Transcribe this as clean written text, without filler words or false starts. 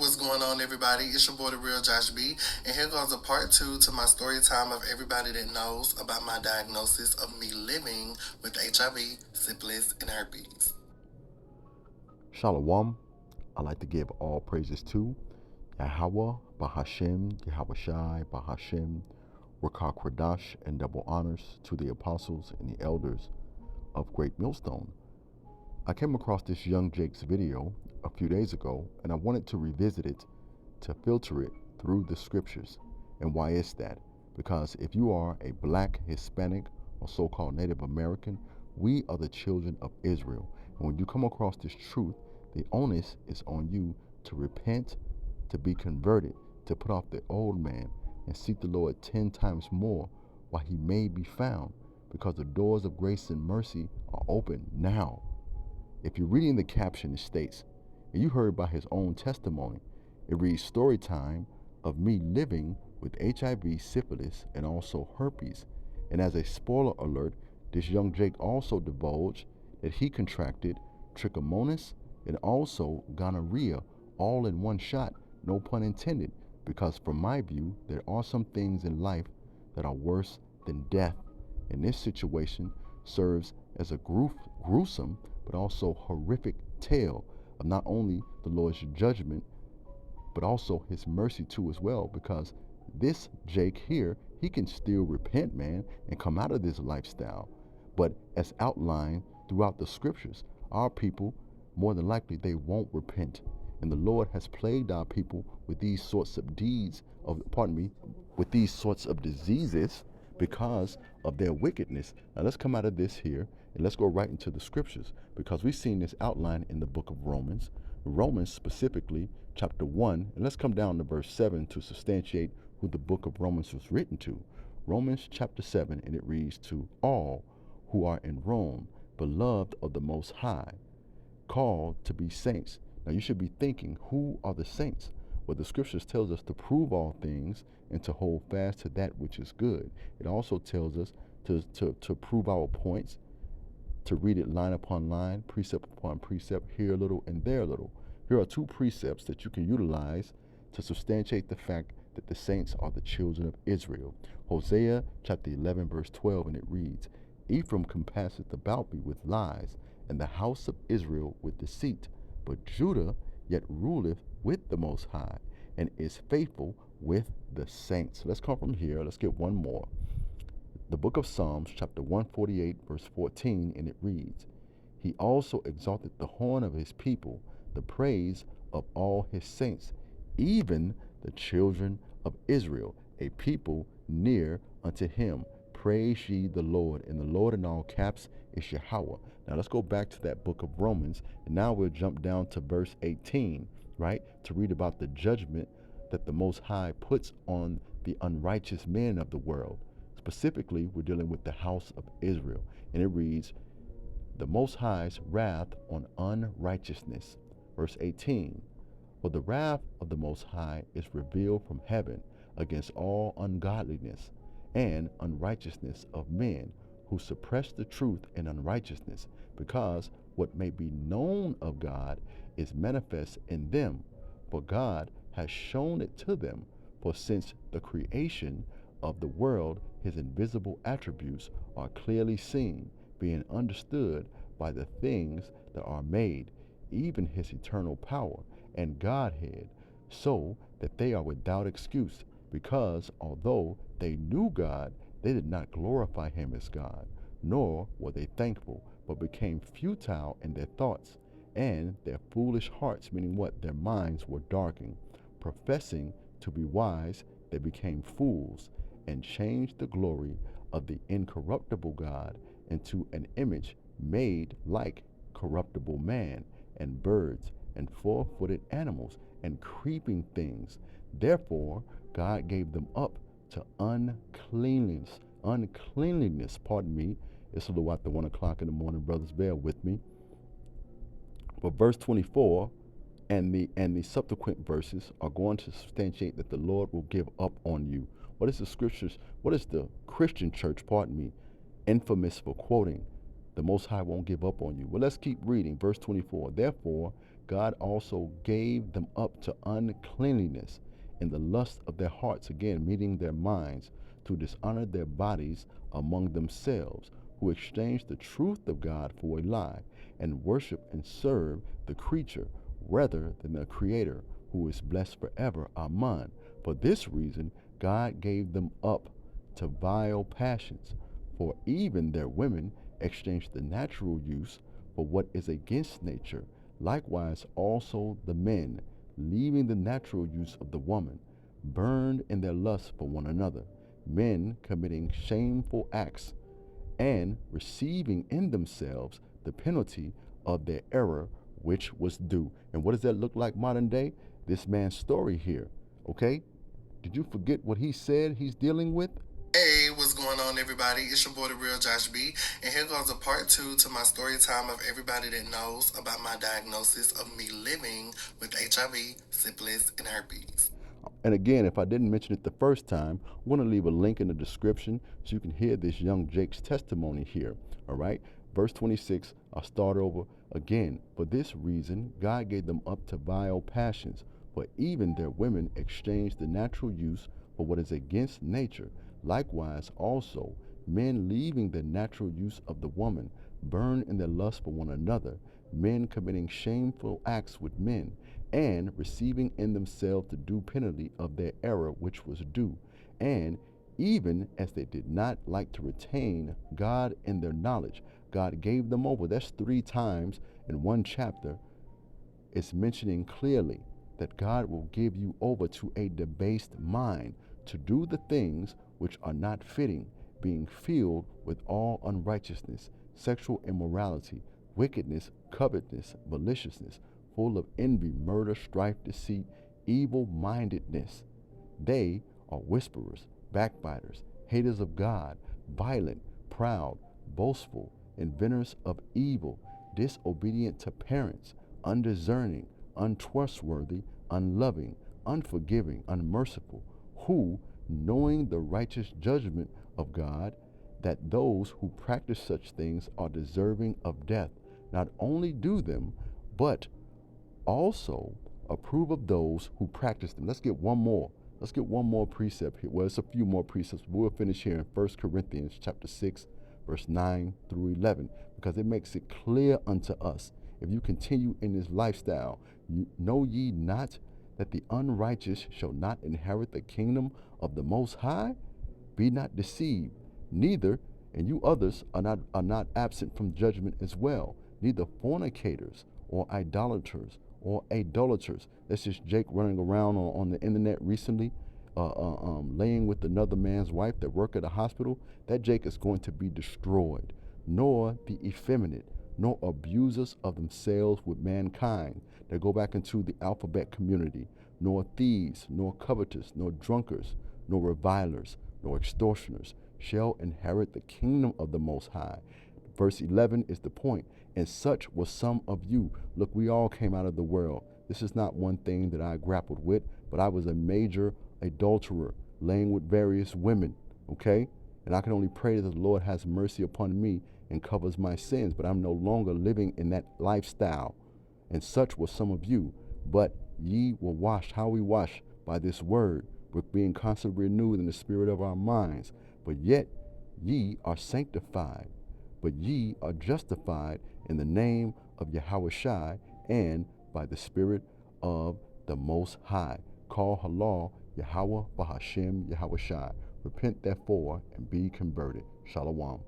what's going on, everybody? It's your boy, The Real Josh B. And here goes a part two to my story time of everybody that knows about my diagnosis of me living with HIV, syphilis, and herpes. Shalom. I like to give all praises to Yahweh, Bahashem, Yahweh Shai, Bahashem, Rakah Kwadash, and double honors to the apostles and the elders of Great Millstone. I came across this young Jake's video a few days ago, and I wanted to revisit it to filter it through the scriptures. And why is that? Because if you are a black, Hispanic, or so-called Native American, we are the children of Israel. And when you come across this truth, the onus is on you to repent, to be converted, to put off the old man and seek the Lord 10 times more while he may be found, because the doors of grace and mercy are open now. If you're reading the caption, it states, and you heard by his own testimony, it reads story time of me living with HIV, syphilis, and also herpes. And as a spoiler alert, this young Jake also divulged that he contracted trichomonas and also gonorrhea all in one shot, no pun intended, because from my view, there are some things in life that are worse than death. And this situation serves as a gruesome but also horrific tale of not only the Lord's judgment, but also his mercy too as well, because this Jake here, he can still repent, man, and come out of this lifestyle. But as outlined throughout the scriptures, our people, more than likely, they won't repent. And the Lord has plagued our people with these sorts of with these sorts of diseases because of their wickedness. Now let's come out of this here and let's go right into the scriptures, because we've seen this outline in the book of Romans. Romans specifically, chapter 1, and let's come down to verse 7 to substantiate who the book of Romans was written to. Romans chapter 7, and it reads, to all who are in Rome, beloved of the Most High, called to be saints. Now you should be thinking, who are the saints? Well, the scriptures tells us to prove all things and to hold fast to that which is good. It also tells us to prove our points, to read it line upon line, precept upon precept, here a little and there a little. Here are two precepts that you can utilize to substantiate the fact that the saints are the children of Israel. Hosea chapter 11 verse 12, and it reads, Ephraim compasseth about me with lies, and the house of Israel with deceit. But Judah yet ruleth with the Most High, and is faithful with the saints. Let's come from here. Let's get one more. The book of Psalms, chapter 148, verse 14, and it reads, He also exalted the horn of his people, the praise of all his saints, even the children of Israel, a people near unto him. Praise ye the Lord. And the Lord in all caps is Yahweh. Now let's go back to that book of Romans, and now we'll jump down to verse 18, right, to read about the judgment that the Most High puts on the unrighteous men of the world. Specifically, we're dealing with the house of Israel, and it reads, the Most High's wrath on unrighteousness. Verse 18, for the wrath of the Most High is revealed from heaven against all ungodliness and unrighteousness of men who suppress the truth in unrighteousness, because what may be known of God is manifest in them, for God has shown it to them. For since the creation of the world, his invisible attributes are clearly seen, being understood by the things that are made, even his eternal power and Godhead, so that they are without excuse, because although they knew God, they did not glorify him as God, nor were they thankful, but became futile in their thoughts, and their foolish hearts, meaning what? Their minds were darkened. Professing to be wise, they became fools, and changed the glory of the incorruptible God into an image made like corruptible man, and birds, and four-footed animals, and creeping things. Therefore God gave them up to uncleanliness, pardon me. It's a little after 1 o'clock in the morning, brothers, bear with me. But verse 24 and the subsequent verses are going to substantiate that the Lord will give up on you. What is the scriptures? What is the Christian church, pardon me, infamous for quoting? The Most High won't give up on you. Well, let's keep reading. Verse 24. Therefore, God also gave them up to uncleanliness in the lust of their hearts, again, meeting their minds, to dishonor their bodies among themselves, who exchanged the truth of God for a lie, and worship and serve the creature rather than the Creator, who is blessed forever. Amen. For this reason, God gave them up to vile passions, for even their women exchanged the natural use for what is against nature. Likewise also the men, leaving the natural use of the woman, burned in their lust for one another, men committing shameful acts and receiving in themselves the penalty of their error which was due. And what does that look like modern day? This man's story here, okay? Did you forget what he said he's dealing with? Hey, what's going on, everybody? It's your boy, The Real Josh B, and here goes a part 2 to my story time of everybody that knows about my diagnosis of me living with HIV, syphilis, and herpes. And again, if I didn't mention it the first time, I'm going to leave a link in the description so you can hear this young Jake's testimony here, all right? Verse 26, I'll start over again. For this reason, God gave them up to vile passions, for even their women exchanged the natural use for what is against nature. Likewise also, men leaving the natural use of the woman, burn in their lust for one another, men committing shameful acts with men, and receiving in themselves the due penalty of their error which was due. And even as they did not like to retain God in their knowledge, God gave them over. That's 3 times in one chapter. It's mentioning clearly that God will give you over to a debased mind to do the things which are not fitting, being filled with all unrighteousness, sexual immorality, wickedness, covetousness, maliciousness, full of envy, murder, strife, deceit, evil-mindedness. They are whisperers, backbiters, haters of God, violent, proud, boastful, inventors of evil, disobedient to parents, undiscerning, untrustworthy, unloving, unforgiving, unmerciful, who, knowing the righteous judgment of God, that those who practice such things are deserving of death, not only do them, but also approve of those who practice them. Let's get one more. Let's get one more precept here. Well, it's a few more precepts. We'll finish here in 1 Corinthians chapter 6, verse 9 through 11, because it makes it clear unto us, if you continue in this lifestyle, know ye not that the unrighteous shall not inherit the kingdom of the Most High? Be not deceived, neither, and you others are not absent from judgment as well, neither fornicators or idolaters or idolaters. That's just Jake running around on the internet recently, laying with another man's wife that work at a hospital. That Jake is going to be destroyed. Nor the effeminate, nor abusers of themselves with mankind that go back into the alphabet community, nor thieves, nor covetous, nor drunkards, nor revilers, nor extortioners shall inherit the kingdom of the Most High. Verse 11 is the point. And such was some of you. Look, we all came out of the world. This is not one thing that I grappled with, but I was a major adulterer, laying with various women, okay? And I can only pray that the Lord has mercy upon me and covers my sins, but I'm no longer living in that lifestyle. And such was some of you. But ye were washed. How we wash? By this word. We're being constantly renewed in the spirit of our minds. But yet ye are sanctified. But ye are justified in the name of Yahushua and by the Spirit of the Most High. Call Halal Yahweh Bahashem Yahushua. Repent therefore and be converted. Shalom.